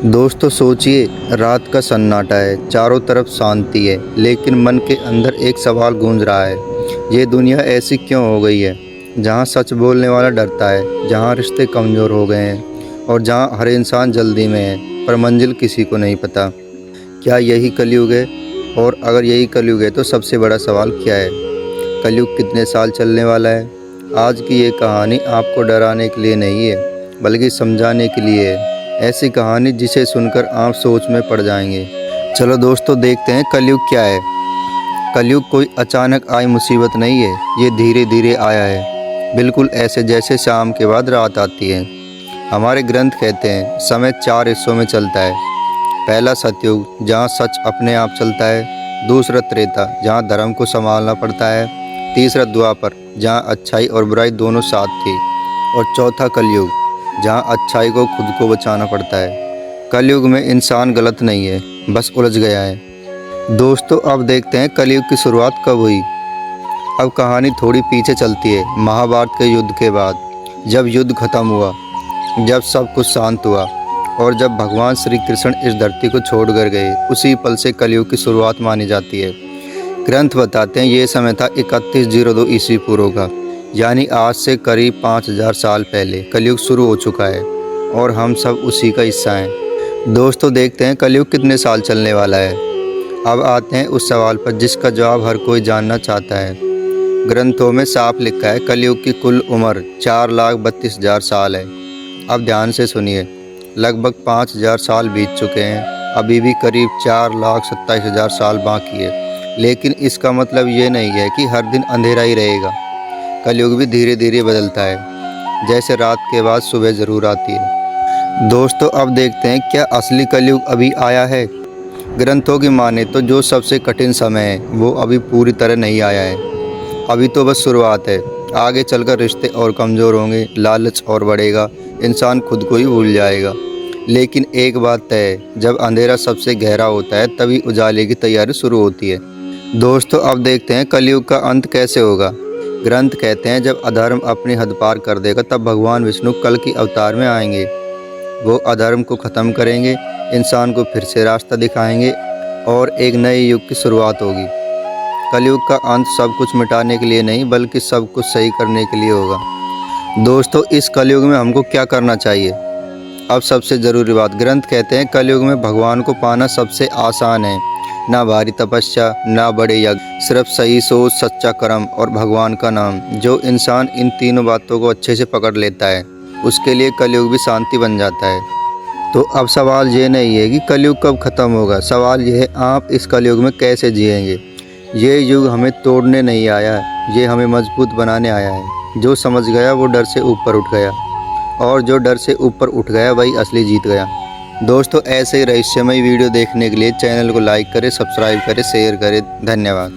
दोस्तों सोचिए, रात का सन्नाटा है, चारों तरफ शांति है, लेकिन मन के अंदर एक सवाल गूंज रहा है। ये दुनिया ऐसी क्यों हो गई है, जहाँ सच बोलने वाला डरता है, जहाँ रिश्ते कमज़ोर हो गए हैं और जहाँ हर इंसान जल्दी में है, पर मंजिल किसी को नहीं पता। क्या यही कलयुग है? और अगर यही कलयुग है तो सबसे बड़ा सवाल क्या है? कलयुग कितने साल चलने वाला है? आज की ये कहानी आपको डराने के लिए नहीं है, बल्कि समझाने के लिए है। ऐसी कहानी जिसे सुनकर आप सोच में पड़ जाएंगे। चलो दोस्तों, देखते हैं कलयुग क्या है। कलयुग कोई अचानक आई मुसीबत नहीं है, ये धीरे धीरे आया है, बिल्कुल ऐसे जैसे शाम के बाद रात आती है। हमारे ग्रंथ कहते हैं समय 4 हिस्सों में चलता है। पहला सतयुग, जहाँ सच अपने आप चलता है। दूसरा त्रेता, जहाँ धर्म को संभालना पड़ता है। तीसरा द्वापर, जहाँ अच्छाई और बुराई दोनों साथ थी। और चौथा कलयुग, जहाँ अच्छाई को खुद को बचाना पड़ता है। कलयुग में इंसान गलत नहीं है, बस उलझ गया है। दोस्तों, अब देखते हैं कलयुग की शुरुआत कब हुई। अब कहानी थोड़ी पीछे चलती है, महाभारत के युद्ध के बाद। जब युद्ध खत्म हुआ, जब सब कुछ शांत हुआ और जब भगवान श्री कृष्ण इस धरती को छोड़कर गए, उसी पल से कलयुग की शुरुआत मानी जाती है। ग्रंथ बताते हैं ये समय था 3102 ईस्वी पूर्व का, यानी आज से करीब 5000 साल पहले कलयुग शुरू हो चुका है और हम सब उसी का हिस्सा हैं। दोस्तों, देखते हैं कलयुग कितने साल चलने वाला है। अब आते हैं उस सवाल पर जिसका जवाब हर कोई जानना चाहता है। ग्रंथों में साफ लिखा है कलयुग की कुल उम्र 4,32,000 साल है। अब ध्यान से सुनिए, लगभग 5000 साल बीत चुके हैं, अभी भी करीब 4,27,000 साल बाकी है। लेकिन इसका मतलब ये नहीं है कि हर दिन अंधेरा ही रहेगा। कलयुग भी धीरे धीरे बदलता है, जैसे रात के बाद सुबह ज़रूर आती है। दोस्तों, अब देखते हैं क्या असली कलयुग अभी आया है। ग्रंथों की माने तो जो सबसे कठिन समय है वो अभी पूरी तरह नहीं आया है। अभी तो बस शुरुआत है। आगे चलकर रिश्ते और कमज़ोर होंगे, लालच और बढ़ेगा, इंसान खुद को ही भूल जाएगा। लेकिन एक बात तय है, जब अंधेरा सबसे गहरा होता है तभी उजाले की तैयारी शुरू होती है। दोस्तों, अब देखते हैं कलयुग का अंत कैसे होगा। ग्रंथ कहते हैं जब अधर्म अपनी हद पार कर देगा तब भगवान विष्णु कल की अवतार में आएंगे। वो अधर्म को ख़त्म करेंगे, इंसान को फिर से रास्ता दिखाएंगे और एक नए युग की शुरुआत होगी। कलयुग का अंत सब कुछ मिटाने के लिए नहीं, बल्कि सब कुछ सही करने के लिए होगा। दोस्तों, इस कलयुग में हमको क्या करना चाहिए? अब सबसे ज़रूरी बात, ग्रंथ कहते हैं कलयुग में भगवान को पाना सबसे आसान है। ना भारी तपस्या, ना बड़े यज्ञ, सिर्फ सही सोच, सच्चा कर्म और भगवान का नाम। जो इंसान इन तीनों बातों को अच्छे से पकड़ लेता है, उसके लिए कलयुग भी शांति बन जाता है। तो अब सवाल ये नहीं है कि कलयुग कब ख़त्म होगा, सवाल ये है आप इस कलयुग में कैसे जिएंगे। ये युग हमें तोड़ने नहीं आया, ये हमें मजबूत बनाने आया है। जो समझ गया वो डर से ऊपर उठ गया, और जो डर से ऊपर उठ गया वही असली जीत गया। दोस्तों, ऐसे ही रहस्यमय वीडियो देखने के लिए चैनल को लाइक करें, सब्सक्राइब करें, शेयर करें। धन्यवाद।